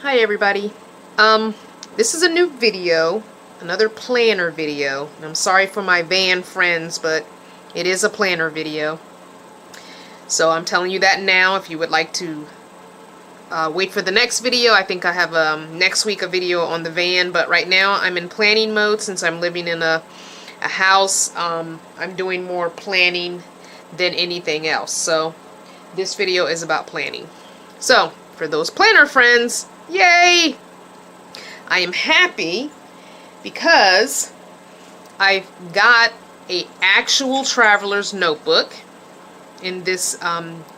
Hi everybody. This is a new video, another planner video. And I'm sorry for my van friends, but it is a planner video. So I'm telling you that now. If you would like to wait for the next video, I think I have next week a video on the van. But right now I'm in planning mode since I'm living in a house. I'm doing more planning than anything else. So this video is about planning. So for those planner friends, yay! I am happy because I've got an actual traveler's notebook in this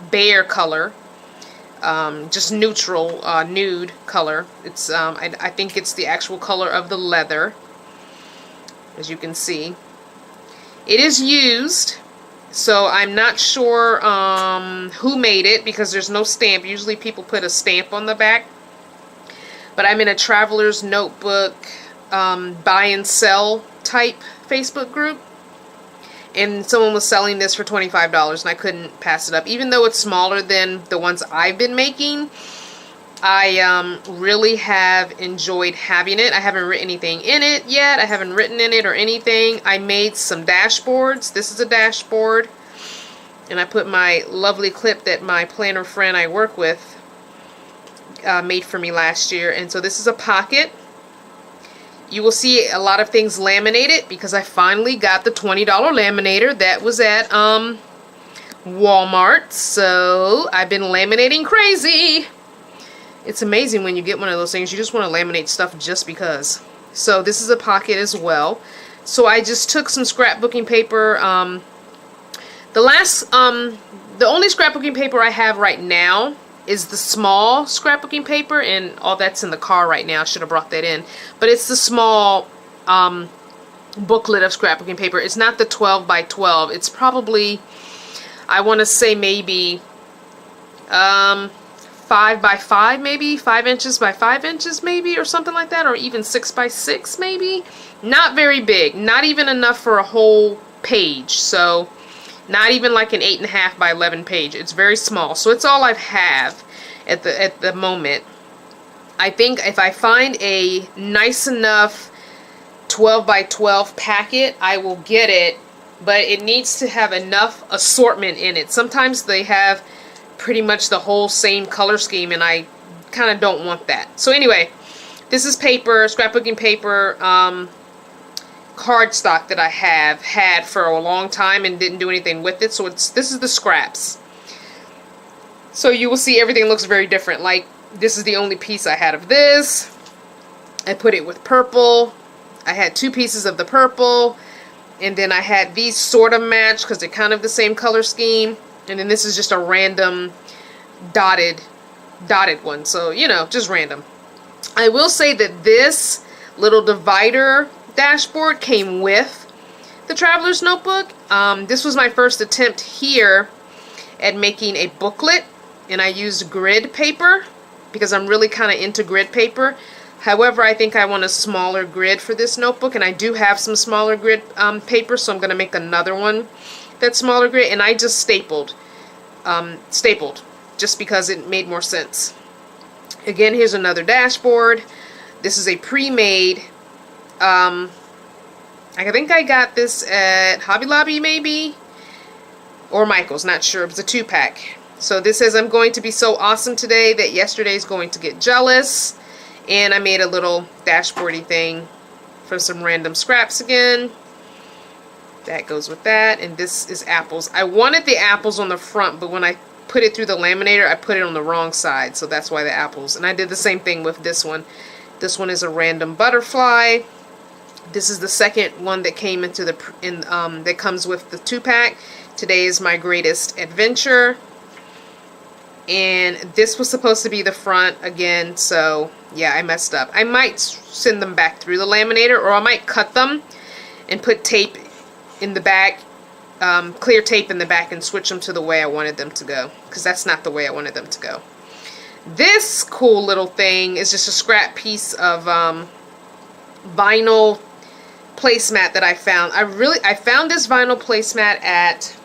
beige color, just neutral, nude color. It's I think it's the actual color of the leather, as you can see. It is used, so I'm not sure who made it because there's no stamp. Usually people put a stamp on the back. But I'm in a traveler's notebook buy and sell type Facebook group. And someone was selling this for $25 and I couldn't pass it up. Even though it's smaller than the ones I've been making, I really have enjoyed having it. I haven't written anything in it yet. I haven't written in it or anything. I made some dashboards. This is a dashboard. And I put my lovely clip that my planner friend I work with made for me last year. And so this is a pocket. You will see a lot of things laminated because I finally got the $20 laminator that was at Walmart. So I've been laminating crazy. It's amazing when you get one of those things. You just want to laminate stuff just because. So this is a pocket as well. So I just took some scrapbooking paper. The only scrapbooking paper I have right now is the small scrapbooking paper, and all that's in the car right now. I should have brought that in. But it's the small booklet of scrapbooking paper. It's not the 12 by 12. It's probably, I want to say maybe 5 by 5 maybe, 5 inches by 5 inches maybe, or something like that, or even 6 by 6 maybe. Not very big, not even enough for a whole page. So not even like an 8.5 by 11 page. It's very small. So it's all I have at the moment. I think if I find a nice enough 12 by 12 packet, I will get it. But it needs to have enough assortment in it. Sometimes they have pretty much the whole same color scheme, and I kind of don't want that. So anyway, this is paper, scrapbooking paper, cardstock that I have had for a long time and didn't do anything with it. So this is the scraps. So you will see everything looks very different. Like this is the only piece I had of this. I put it with purple. I had 2 pieces of the purple, and then I had these sort of match because they're kind of the same color scheme. And then this is just a random dotted one. So, you know, just random. I will say that this little divider dashboard came with the traveler's notebook. This was my first attempt here at making a booklet, and I used grid paper because I'm really kind of into grid paper. However, I think I want a smaller grid for this notebook, and I do have some smaller grid paper, so I'm going to make another one that's smaller grid, and I just stapled just because it made more sense. Again, here's another dashboard. This is a pre-made, I think I got this at Hobby Lobby maybe, or Michael's, not sure. It was a 2-pack. So this says, I'm going to be so awesome today that yesterday's going to get jealous. And I made a little dashboardy thing for some random scraps again. That goes with that. And this is apples. I wanted the apples on the front, but when I put it through the laminator, I put it on the wrong side. So that's why the apples. And I did the same thing with this one. This one is a random butterfly. This is the second one that came into that comes with the 2-pack. Today is my greatest adventure. And this was supposed to be the front again, so yeah, I messed up. I might send them back through the laminator, or I might cut them and put tape in the back, clear tape in the back, and switch them to the way I wanted them to go, because that's not the way I wanted them to go. This cool little thing is just a scrap piece of vinyl placemat that I found. I found this vinyl placemat at,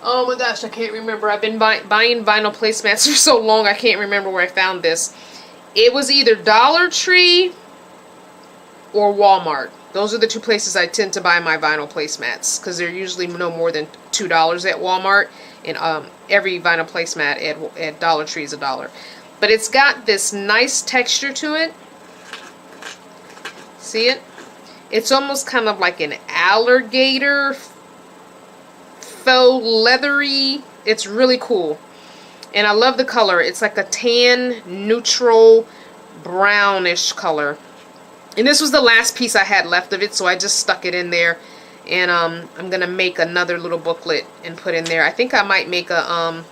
oh my gosh, I can't remember. I've been buying vinyl placemats for so long, I can't remember where I found this. It was either Dollar Tree or Walmart. Those are the two places I tend to buy my vinyl placemats, because they're usually no more than $2 at Walmart, and every vinyl placemat at Dollar Tree is $1. But it's got this nice texture to it. See it? It's almost kind of like an alligator, faux leathery. It's really cool. And I love the color. It's like a tan, neutral, brownish color. And this was the last piece I had left of it, so I just stuck it in there. And I'm going to make another little booklet and put in there. I think I might make a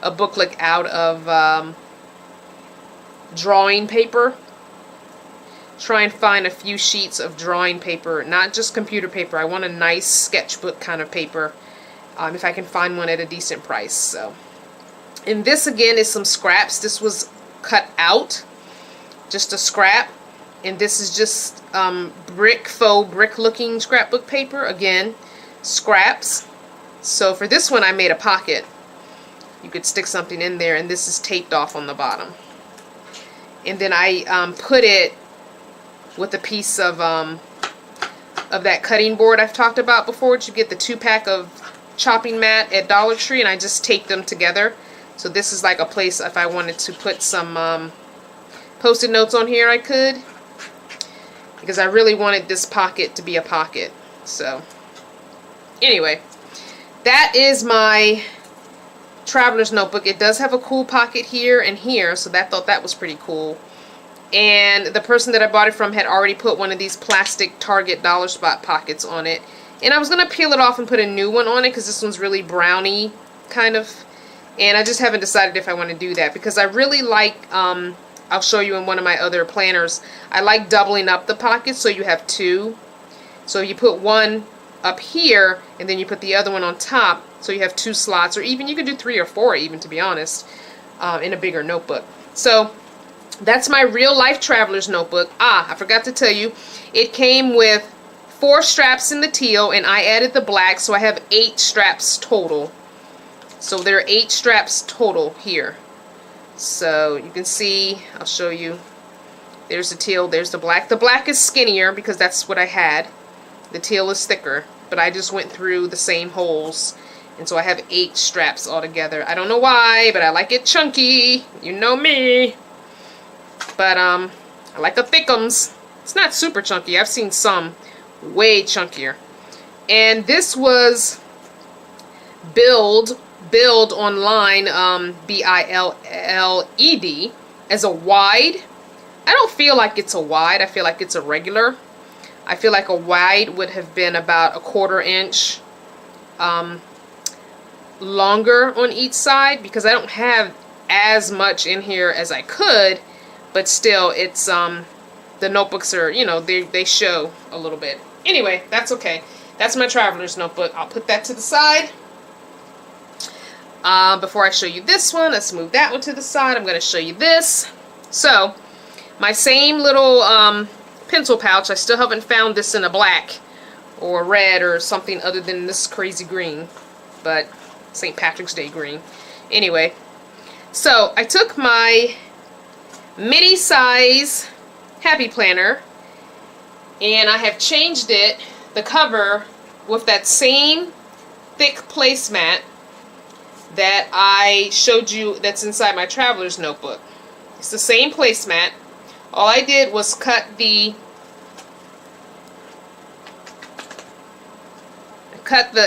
booklet out of drawing paper. Try and find a few sheets of drawing paper, not just computer paper. I want a nice sketchbook kind of paper, if I can find one at a decent price. So, and this again is some scraps. This was cut out, just a scrap. And this is just faux brick looking scrapbook paper. Again, scraps. So for this one I made a pocket. You could stick something in there, and this is taped off on the bottom. And then I put it with a piece of that cutting board I've talked about before. You get the 2-pack of chopping mat at Dollar Tree, and I just taped them together. So this is like a place if I wanted to put some Post-it notes on here I could, because I really wanted this pocket to be a pocket. So anyway, that is my traveler's notebook. It does have a cool pocket here and here, so I thought that was pretty cool. And the person that I bought it from had already put one of these plastic Target dollar spot pockets on it. And I was going to peel it off and put a new one on it, because this one's really browny kind of. And I just haven't decided if I want to do that, because I really like, I'll show you in one of my other planners, I like doubling up the pockets so you have two. So you put one up here, and then you put the other one on top, so you have 2 slots, or even you could do 3 or 4 even, to be honest, in a bigger notebook. So that's my real life traveler's notebook. I forgot to tell you, it came with 4 straps in the teal, and I added the black, so I have 8 straps total. So there are 8 straps total here. So you can see, I'll show you, there's the teal, there's the black. The black is skinnier because that's what I had. The teal is thicker, but I just went through the same holes, and so I have 8 straps all together. I don't know why, but I like it chunky. You know me. But I like a thickums. It's not super chunky. I've seen some way chunkier. And this was Build online, BILLED, as a wide. I don't feel like it's a wide. I feel like it's a regular. I feel like a wide would have been about 1/4 inch longer on each side, because I don't have as much in here as I could, but still, it's the notebooks are, you know, they show a little bit. Anyway, that's okay. That's my traveler's notebook. I'll put that to the side. Before I show you this one, let's move that one to the side. I'm going to show you this. So, my same little pencil pouch. I still haven't found this in a black or red or something other than this crazy green, but St. Patrick's Day green. Anyway, so I took my mini size Happy Planner, and I have changed it, the cover, with that same thick placemat that I showed you that's inside my traveler's notebook. It's the same placemat. All I did was cut the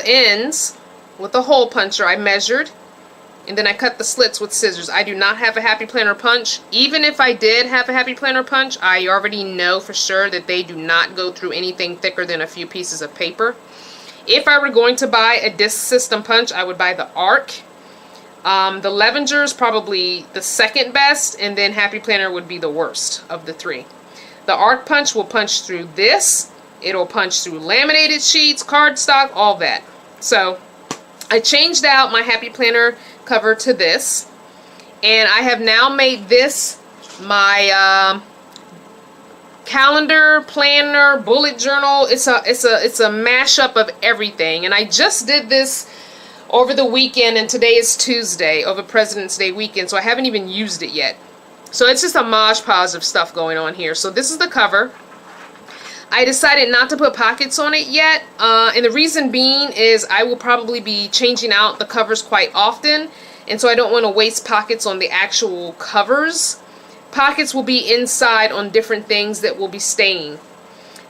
ends with a hole puncher. I measured, and then I cut the slits with scissors. I do not have a Happy Planner punch. Even if I did have a Happy Planner punch, I already know for sure that they do not go through anything thicker than a few pieces of paper. If I were going to buy a disc system punch, I would buy the Arc. The Levenger is probably the second best, and then Happy Planner would be the worst of the 3. The Arc punch will punch through this. It'll punch through laminated sheets, cardstock, all that. So I changed out my Happy Planner cover to this, and I have now made this my calendar, planner, bullet journal. It's a mashup of everything, and I just did this over the weekend, and today is Tuesday, over President's Day weekend, so I haven't even used it yet. So it's just a mosh podge of stuff going on here. So this is the cover. I decided not to put pockets on it yet, and the reason being is I will probably be changing out the covers quite often, and so I don't want to waste pockets on the actual covers. Pockets will be inside on different things that will be staying.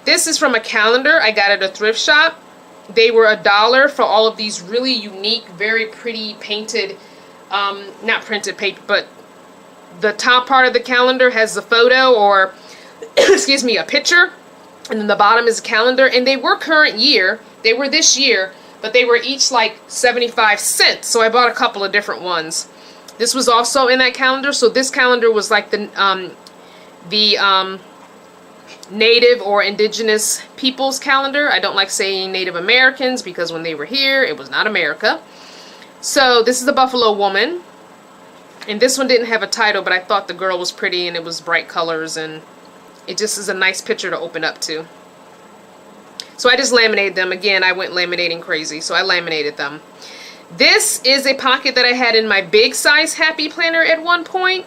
This is from a calendar I got at a thrift shop. They were $1 for all of these really unique, very pretty painted, not printed paper, but the top part of the calendar has the photo or, excuse me, a picture. And then the bottom is a calendar. And they were current year. They were this year. But they were each like 75 cents. So I bought a couple of different ones. This was also in that calendar. So this calendar was like the Native or Indigenous Peoples calendar. I don't like saying Native Americans because when they were here, it was not America. So this is the Buffalo Woman. And this one didn't have a title, but I thought the girl was pretty and it was bright colors and it just is a nice picture to open up to. So I just laminated them. Again, I went laminating crazy, so I laminated them. This is a pocket that I had in my big size Happy Planner at one point.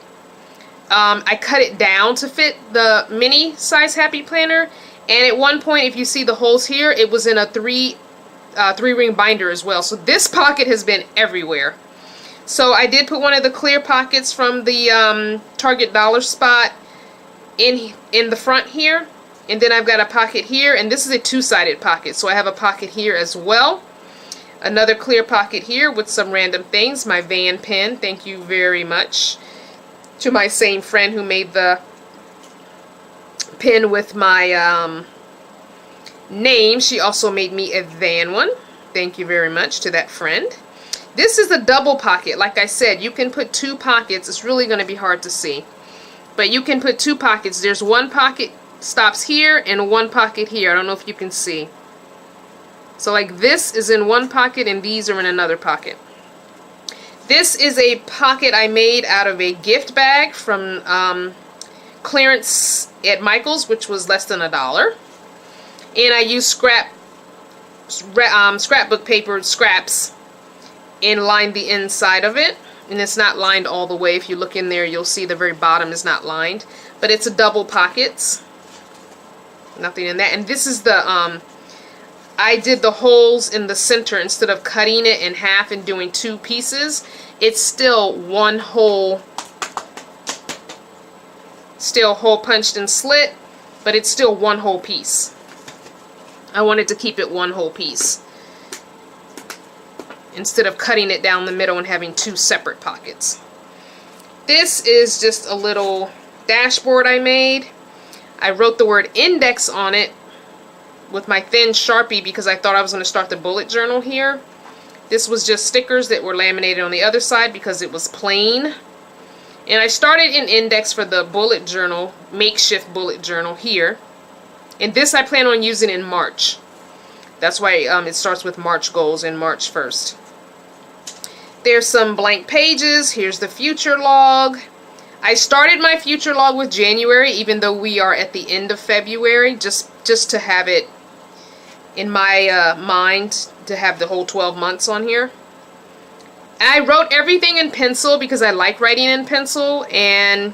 I cut it down to fit the mini size Happy Planner. And at one point, if you see the holes here, it was in a three ring binder as well. So this pocket has been everywhere. So I did put one of the clear pockets from the Target dollar spot in the front here, and then I've got a pocket here, and this is a two-sided pocket, so I have a pocket here as well. Another clear pocket here with some random things. My Van pen, thank you very much to my same friend who made the pen with my name. She also made me a Van one. Thank you very much to that friend. This is a double pocket. Like I said, you can put two pockets. It's really going to be hard to see. But you can put two pockets. There's one pocket stops here and one pocket here. I don't know if you can see. So like this is in one pocket and these are in another pocket. This is a pocket I made out of a gift bag from clearance at Michael's, which was less than $1. And I used scrapbook paper scraps and lined the inside of it. And it's not lined all the way. If you look in there, you'll see the very bottom is not lined. But it's a double pockets. Nothing in that. And this is the, I did the holes in the center instead of cutting it in half and doing two pieces. It's still one hole, still hole punched and slit, but it's still one whole piece. I wanted to keep it one whole piece, instead of cutting it down the middle and having two separate pockets. This is just a little dashboard I made. I wrote the word index on it with my thin Sharpie because I thought I was going to start the bullet journal here. This was just stickers that were laminated on the other side because it was plain. And I started an index for the bullet journal, makeshift bullet journal here. And this I plan on using in March. That's why it starts with March goals and March 1st. There's some blank pages. Here's the future log. I started my future log with January, even though we are at the end of February, just to have it in my mind to have the whole 12 months on here. I wrote everything in pencil because I like writing in pencil, and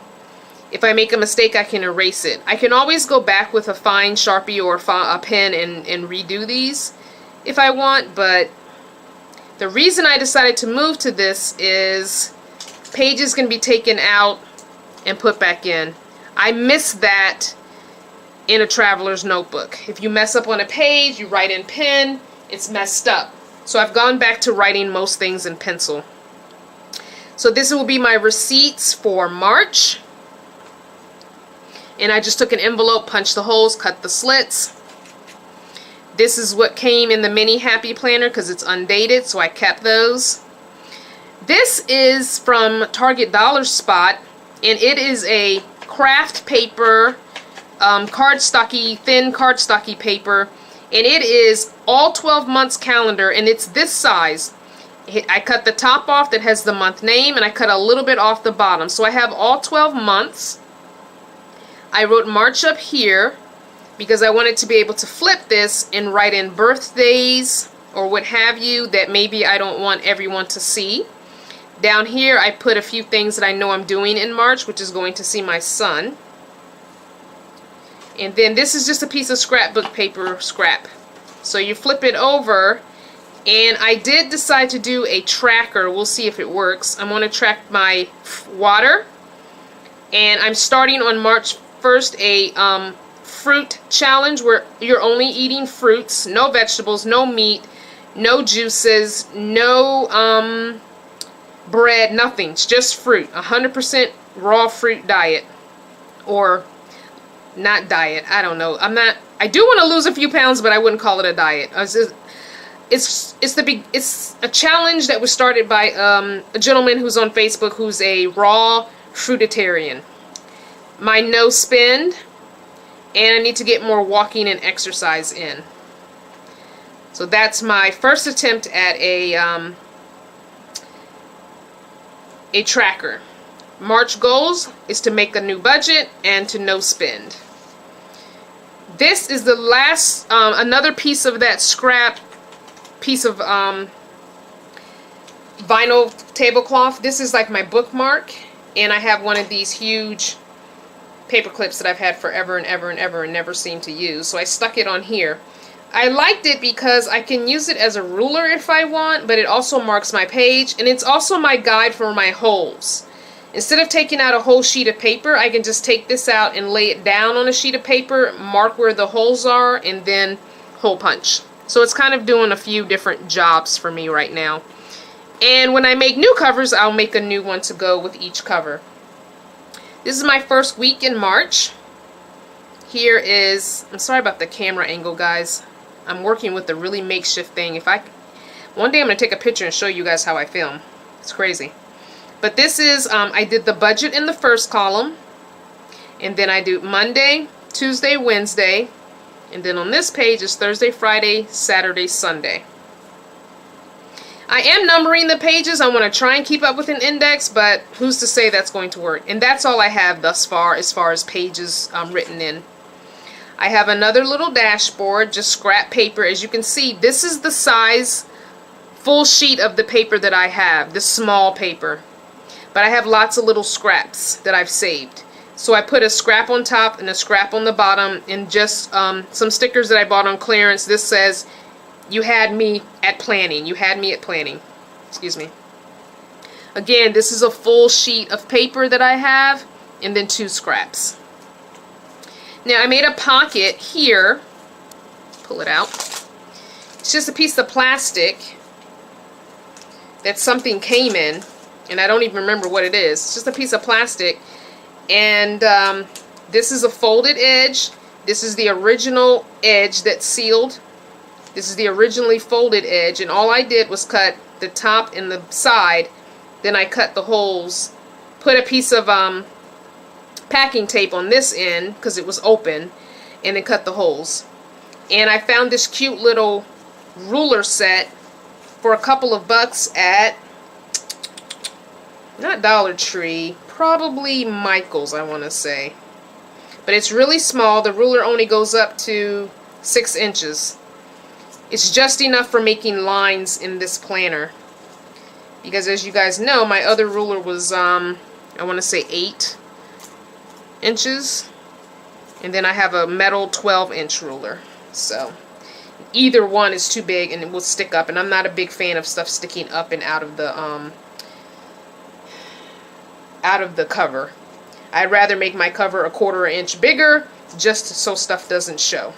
if I make a mistake, I can erase it. I can always go back with a fine Sharpie or a pen and redo these if I want, but the reason I decided to move to this is pages can be taken out and put back in. I miss that in a traveler's notebook. If you mess up on a page, you write in pen, it's messed up. So I've gone back to writing most things in pencil. So this will be my receipts for March. And I just took an envelope, punched the holes, cut the slits. This is what came in the mini Happy Planner because it's undated, so I kept those. This is from Target Dollar Spot, and it is a craft paper, thin cardstocky paper, and it is all 12 months calendar, and it's this size. I cut the top off that has the month name, and I cut a little bit off the bottom, so I have all 12 months. I wrote March up here because I wanted to be able to flip this and write in birthdays or what have you that maybe I don't want everyone to see. Down here I put a few things that I know I'm doing in March, which is going to see my son. And then this is just a piece of scrapbook paper scrap. So you flip it over, and I did decide to do a tracker. We'll see if it works. I'm going to track my water, and I'm starting on March 1st a fruit challenge where you're only eating fruits, no vegetables, no meat, no juices, no bread, nothing. It's just fruit. 100% raw fruit diet. Or not diet. I don't know. I do want to lose a few pounds, but I wouldn't call it a diet. It's a challenge that was started by a gentleman who's on Facebook who's a raw fruitarian. My no spend, and I need to get more walking and exercise in. So that's my first attempt at a tracker. March goals is to make a new budget and to no spend. This is the last, another piece of that scrap piece of vinyl tablecloth. This is like my bookmark, and I have one of these huge paper clips that I've had forever and ever and ever and never seemed to use. So I stuck it on here. I liked it because I can use it as a ruler if I want, but it also marks my page, and it's also my guide for my holes. Instead of taking out a whole sheet of paper, I can just take this out and lay it down on a sheet of paper, mark where the holes are, and then hole punch. So it's kind of doing a few different jobs for me right now. And when I make new covers, I'll make a new one to go with each cover. This is my first week in March. Here is, I'm sorry about the camera angle, guys. I'm working with a really makeshift thing. One day I'm going to take a picture and show you guys how I film. It's crazy. But this is, I did the budget in the first column, and then I do Monday, Tuesday, Wednesday, and then on this page is Thursday, Friday, Saturday, Sunday. I am numbering the pages. I want to try and keep up with an index, but who's to say that's going to work? And that's all I have thus far as pages written in. I have another little dashboard, just scrap paper. As you can see, this is the size, full sheet of the paper that I have, this small paper. But I have lots of little scraps that I've saved. So I put a scrap on top and a scrap on the bottom, and just some stickers that I bought on clearance. This says, "You had me at planning." You had me at planning. Excuse me. Again, this is a full sheet of paper that I have, and then 2 scraps. Now I made a pocket here. Pull it out. It's just a piece of plastic that something came in, and I don't even remember what it is. It's just a piece of plastic, and this is a folded edge. This is the original edge that's sealed. This is the originally folded edge, and all I did was cut the top and the side. Then I cut the holes, put a piece of packing tape on this end because it was open, and then cut the holes. And I found this cute little ruler set for a couple of bucks at, not Dollar Tree, probably Michael's, I want to say. But it's really small. The ruler only goes up to 6 inches. It's just enough for making lines in this planner. Because as you guys know, my other ruler was, I want to say 8 inches. And then I have a metal 12-inch ruler. So either one is too big and it will stick up. And I'm not a big fan of stuff sticking up and out of the cover. I'd rather make my cover a 1/4 inch bigger, just so stuff doesn't show.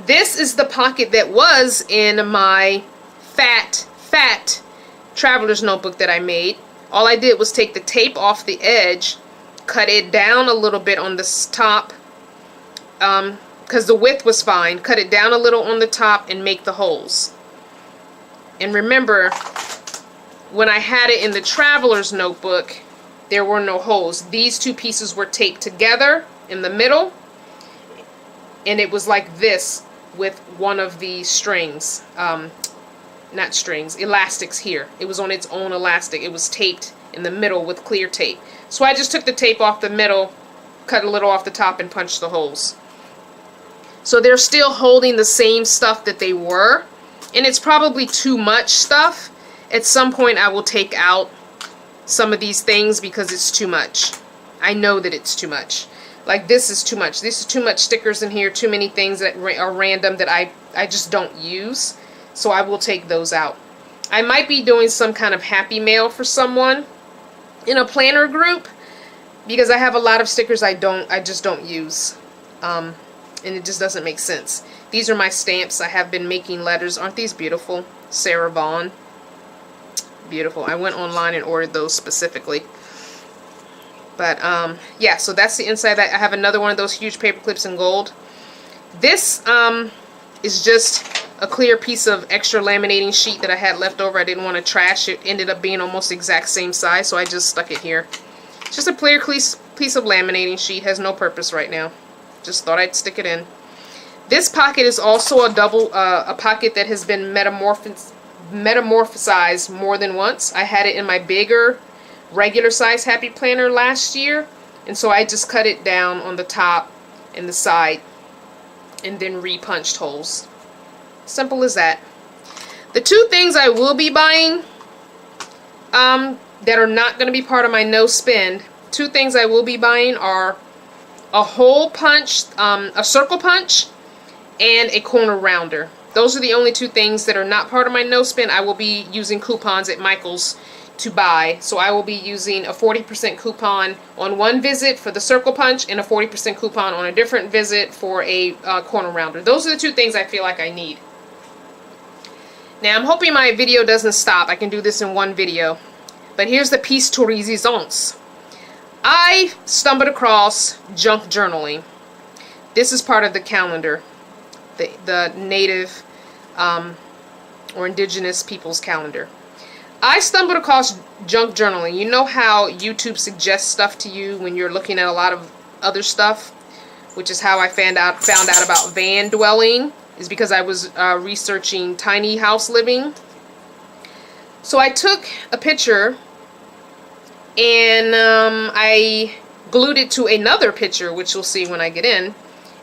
This is the pocket that was in my fat traveler's notebook that I made. All I did was take the tape off the edge, cut it down a little bit on the top, because the width was fine, cut it down a little on the top and make the holes. And remember, when I had it in the traveler's notebook, there were no holes. These 2 pieces were taped together in the middle, and it was like this with one of the strings, not strings, elastics here. It was on its own elastic. It was taped in the middle with clear tape. So I just took the tape off the middle, cut a little off the top, and punched the holes. So they're still holding the same stuff that they were, and it's probably too much stuff. At some point I will take out some of these things because it's too much. I know that it's too much. Like this is too much. This is too much stickers in here, too many things that are random that I just don't use. So I will take those out. I might be doing some kind of happy mail for someone in a planner group because I have a lot of stickers I just don't use. And it just doesn't make sense. These are my stamps. I have been making letters. Aren't these beautiful? Sarah Vaughn. Beautiful. I went online and ordered those specifically. But yeah, so that's the inside. I have another one of those huge paper clips in gold. This is just a clear piece of extra laminating sheet that I had left over. I didn't want to trash. It ended up being almost the exact same size, so I just stuck it here. Just a clear piece of laminating sheet. Has no purpose right now. Just thought I'd stick it in. This pocket is also a pocket that has been metamorphosized more than once. I had it in my bigger regular size Happy Planner last year, and so I just cut it down on the top and the side and then re-punched holes. Simple as that. The two things I will be buying that are not going to be part of my no spend, two things I will be buying are a hole punch, a circle punch, and a corner rounder. Those are the only two things that are not part of my no spend. I will be using coupons at Michael's to buy. So I will be using a 40% coupon on one visit for the circle punch and a 40% coupon on a different visit for a corner rounder. Those are the two things I feel like I need. Now I'm hoping my video doesn't stop. I can do this in one video. But here's the piece de resistance. I stumbled across junk journaling. This is part of the calendar. The native or indigenous people's calendar. I stumbled across junk journaling. You know how YouTube suggests stuff to you when you're looking at a lot of other stuff, which is how I found out about van dwelling, is because I was researching tiny house living. So I took a picture and I glued it to another picture, which you'll see when I get in.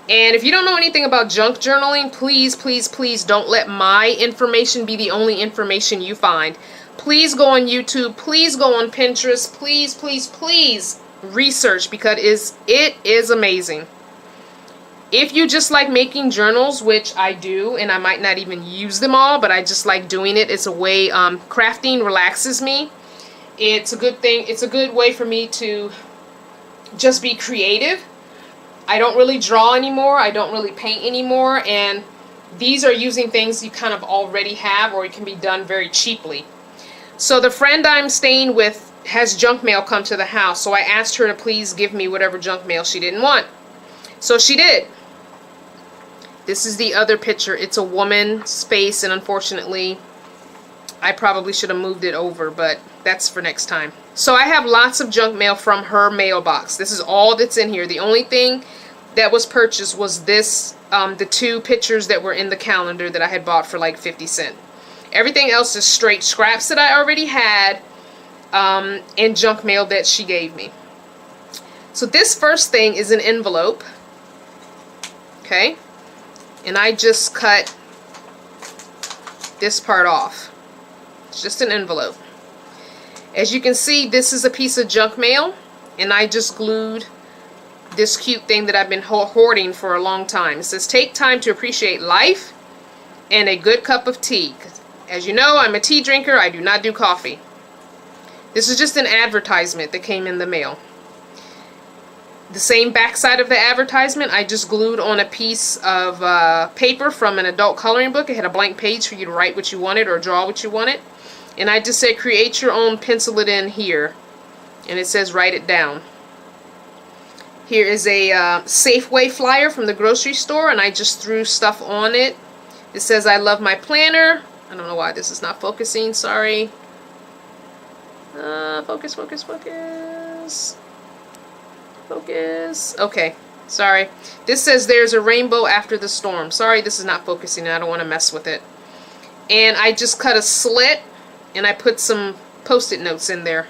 And if you don't know anything about junk journaling, please, please, please don't let my information be the only information you find. Please go on YouTube. Please go on Pinterest. Please, please, please research, because it is amazing. If you just like making journals, which I do, and I might not even use them all, but I just like doing it. It's a way, crafting relaxes me. It's a good thing. It's a good way for me to just be creative. I don't really draw anymore. I don't really paint anymore. And these are using things you kind of already have, or it can be done very cheaply. So the friend I'm staying with has junk mail come to the house. So I asked her to please give me whatever junk mail she didn't want. So she did. This is the other picture. It's a woman's face, and unfortunately I probably should have moved it over, but that's for next time. So I have lots of junk mail from her mailbox. This is all that's in here. The only thing that was purchased was this, the two pictures that were in the calendar that I had bought for like 50 cents. Everything else is straight scraps that I already had, and junk mail that she gave me. So this first thing is an envelope. Okay? And I just cut this part off. It's just an envelope. As you can see, this is a piece of junk mail, and I just glued this cute thing that I've been hoarding for a long time. It says, take time to appreciate life and a good cup of tea. As you know, I'm a tea drinker. I do not do coffee. This is just an advertisement that came in the mail. The same backside of the advertisement, I just glued on a piece of paper from an adult coloring book. It had a blank page for you to write what you wanted or draw what you wanted. And I just said, create your own, pencil it in here. And it says, write it down. Here is a Safeway flyer from the grocery store, and I just threw stuff on it. It says, I love my planner. I don't know why this is not focusing, sorry. Focus, focus, focus. Focus. Okay, sorry. This says, there's a rainbow after the storm. Sorry, this is not focusing. I don't want to mess with it. And I just cut a slit, and I put some post-it notes in there.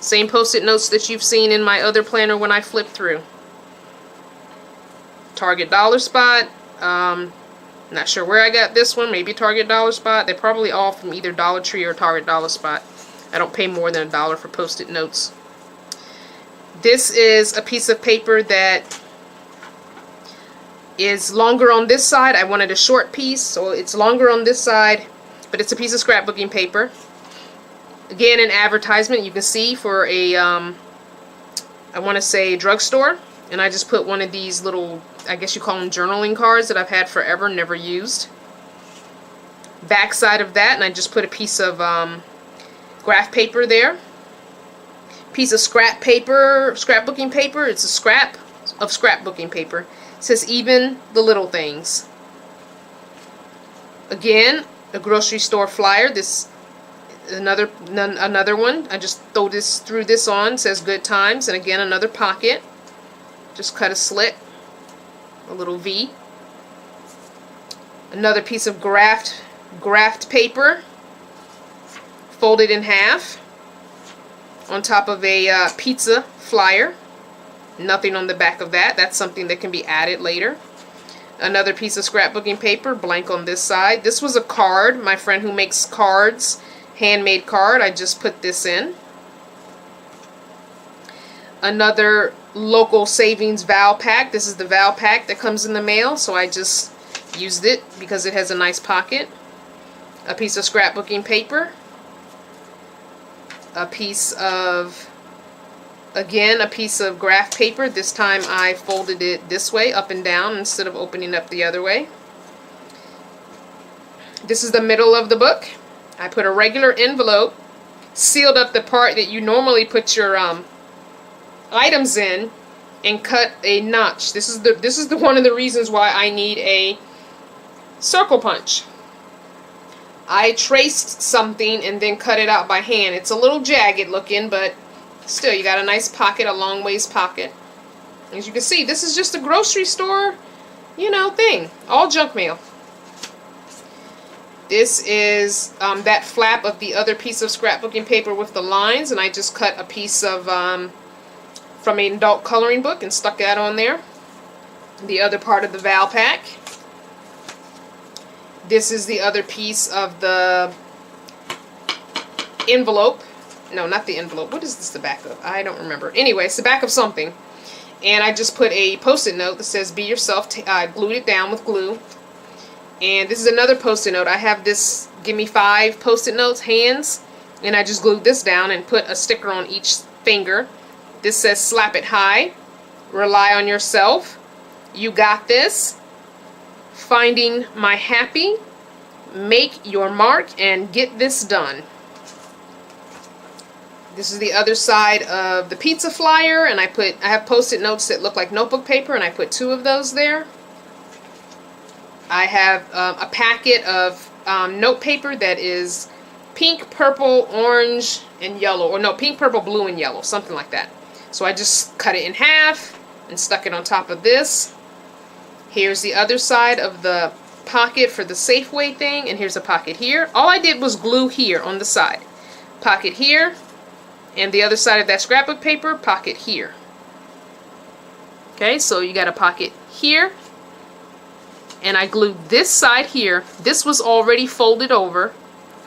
Same post-it notes that you've seen in my other planner when I flip through. Target dollar spot. Not sure where I got this one. Maybe Target Dollar Spot. They're probably all from either Dollar Tree or Target Dollar Spot. I don't pay more than $1 for Post-it notes. This is a piece of paper that is longer on this side. I wanted a short piece, so it's longer on this side, but it's a piece of scrapbooking paper. Again, an advertisement you can see for a, I want to say drugstore, and I just put one of these little, I guess you call them journaling cards that I've had forever, never used. Back side of that, and I just put a piece of graph paper there. Piece of scrap paper, scrapbooking paper. It's a scrap of scrapbooking paper. It says even the little things. Again, a grocery store flyer. This another one. I just threw this on. It says good times, and again another pocket. Just cut a slit, a little V. Another piece of graphed paper, folded in half, on top of a pizza flyer. Nothing on the back of that. That's something that can be added later. Another piece of scrapbooking paper, blank on this side. This was a card. My friend who makes cards, handmade card. I just put this in. Another local savings Val pack. This is the Val pack that comes in the mail, so I just used it because it has a nice pocket. A piece of scrapbooking paper. A piece of, again, a piece of graph paper. This time I folded it this way, up and down, instead of opening up the other way. This is the middle of the book. I put a regular envelope, sealed up the part that you normally put your items in, and cut a notch. This is the one of the reasons why I need a circle punch. I traced something and then cut it out by hand. It's a little jagged looking, but still, you got a nice pocket, a long ways pocket. As you can see, this is just a grocery store, you know, thing. All junk mail. This is that flap of the other piece of scrapbooking paper with the lines, and I just cut a piece of from an adult coloring book and stuck that on there. The other part of the Val pack. This is the other piece of the envelope. No, not the envelope. What is this the back of? I don't remember. Anyway, it's the back of something. And I just put a Post-it note that says, be yourself. I glued it down with glue. And this is another Post-it note. I have this, give me 5 Post-it notes, hands. And I just glued this down and put a sticker on each finger. This says, slap it high. Rely on yourself. You got this. Finding my happy, make your mark, and get this done. This is the other side of the pizza flyer, and I have Post-it notes that look like notebook paper, and I put 2 of those there. I have a packet of note paper that is pink, purple, orange, and yellow, or no, pink, purple, blue, and yellow, something like that. So I just cut it in half and stuck it on top of this. Here's the other side of the pocket for the Safeway thing, and here's a pocket here. All I did was glue here on the side. Pocket here, and the other side of that scrapbook paper, pocket here. Okay, so you got a pocket here, and I glued this side here. This was already folded over,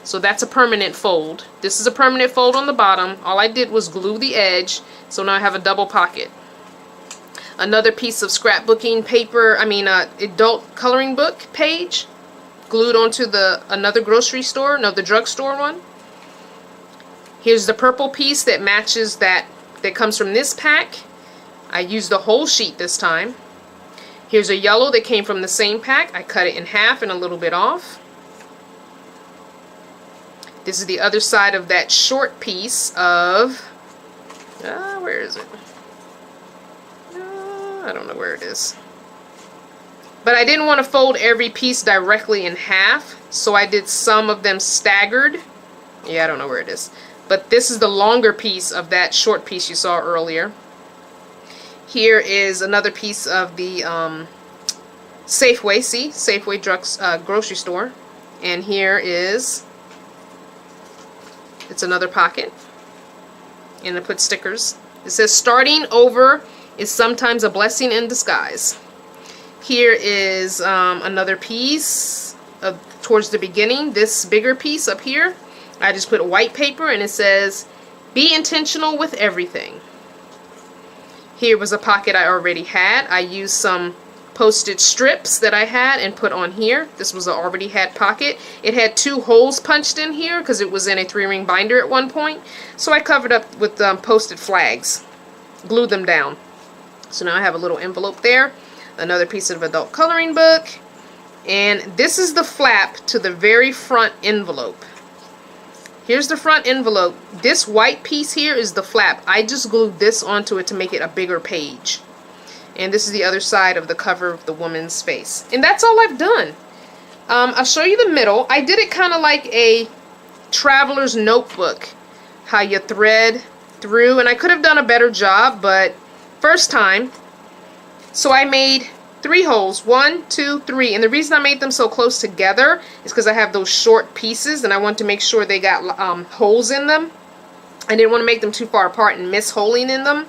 so that's a permanent fold. This is a permanent fold on the bottom. All I did was glue the edge, so now I have a double pocket. Another piece of scrapbooking paper, adult coloring book page, glued onto another grocery store, no, the drugstore one. Here's the purple piece that matches that comes from this pack. I used the whole sheet this time. Here's a yellow that came from the same pack. I cut it in half and a little bit off. This is the other side of that short piece of, where is it? I don't know where it is. But I didn't want to fold every piece directly in half, so I did some of them staggered. Yeah, I don't know where it is. But this is the longer piece of that short piece you saw earlier. Here is another piece of the Safeway, see? Safeway grocery store. And here is, it's another pocket. And I put stickers. It says, starting over is sometimes a blessing in disguise. Here is another piece towards the beginning, this bigger piece up here. I just put white paper and it says, "Be intentional with everything." Here was a pocket I already had. I used some postage strips that I had and put on here. This was an already had pocket. It had 2 holes punched in here because it was in a 3-ring binder at one point. So I covered up with posted flags, glued them down. So now I have a little envelope there, another piece of adult coloring book, and this is the flap to the very front envelope. Here's the front envelope. This white piece here is the flap. I just glued this onto it to make it a bigger page. And this is the other side of the cover of the woman's face. And that's all I've done. I'll show you the middle. I did it kind of like a traveler's notebook, how you thread through, and I could have done a better job, but first time. So I made 3 holes, 1, 2, 3, and the reason I made them so close together is because I have those short pieces and I want to make sure they got holes in them. I didn't want to make them too far apart and miss holing in them.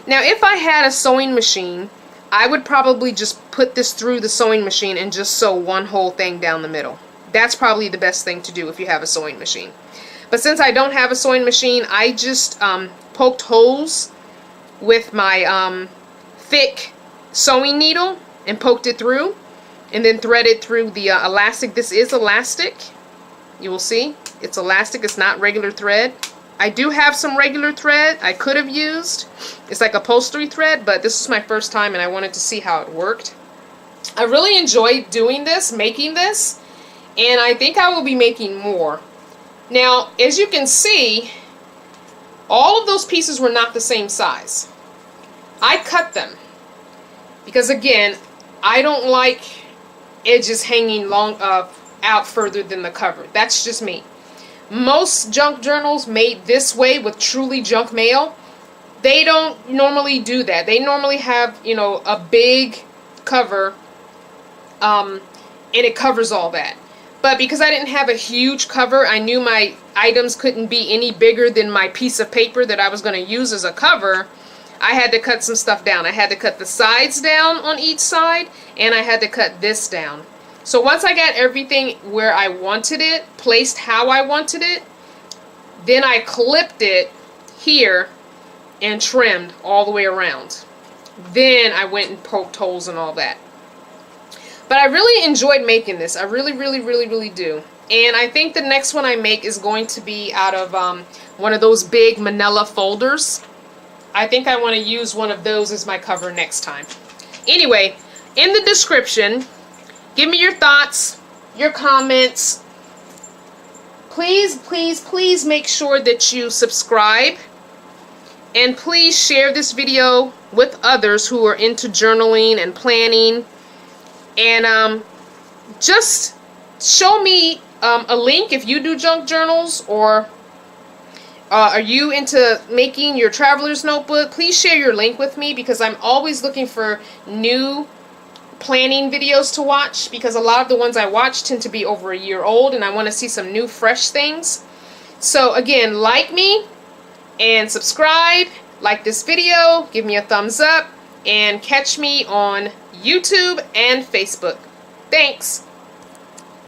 Now if I had a sewing machine, I would probably just put this through the sewing machine and just sew one whole thing down the middle. That's probably the best thing to do if you have a sewing machine. But since I don't have a sewing machine, I just poked holes with my thick sewing needle and poked it through and then threaded through the elastic. This is elastic. You will see it's elastic. It's not regular thread. I do have some regular thread I could have used. It's like upholstery thread, but this was my first time and I wanted to see how it worked. I really enjoyed doing this, making this, and I think I will be making more. Now, as you can see, all of those pieces were not the same size. I cut them because, again, I don't like edges hanging out further than the cover. That's just me. Most junk journals made this way with truly junk mail, they don't normally do that. They normally have, you know, a big cover and it covers all that. But because I didn't have a huge cover, I knew my items couldn't be any bigger than my piece of paper that I was going to use as a cover. I had to cut some stuff down. I had to cut the sides down on each side, and I had to cut this down. So once I got everything where I wanted it, placed how I wanted it, then I clipped it here and trimmed all the way around. Then I went and poked holes and all that. But I really enjoyed making this. I really do. And I think the next one I make is going to be out of one of those big manila folders. I think I want to use one of those as my cover next time. Anyway, in the description, give me your thoughts, your comments. Please make sure that you subscribe. And please share this video with others who are into journaling and planning. And just show me a link if you do junk journals, or are you into making your traveler's notebook. Please share your link with me, because I'm always looking for new planning videos to watch, because a lot of the ones I watch tend to be over a year old and I want to see some new fresh things. So again, like me and subscribe, like this video, give me a thumbs up, and catch me on YouTube and Facebook. Thanks.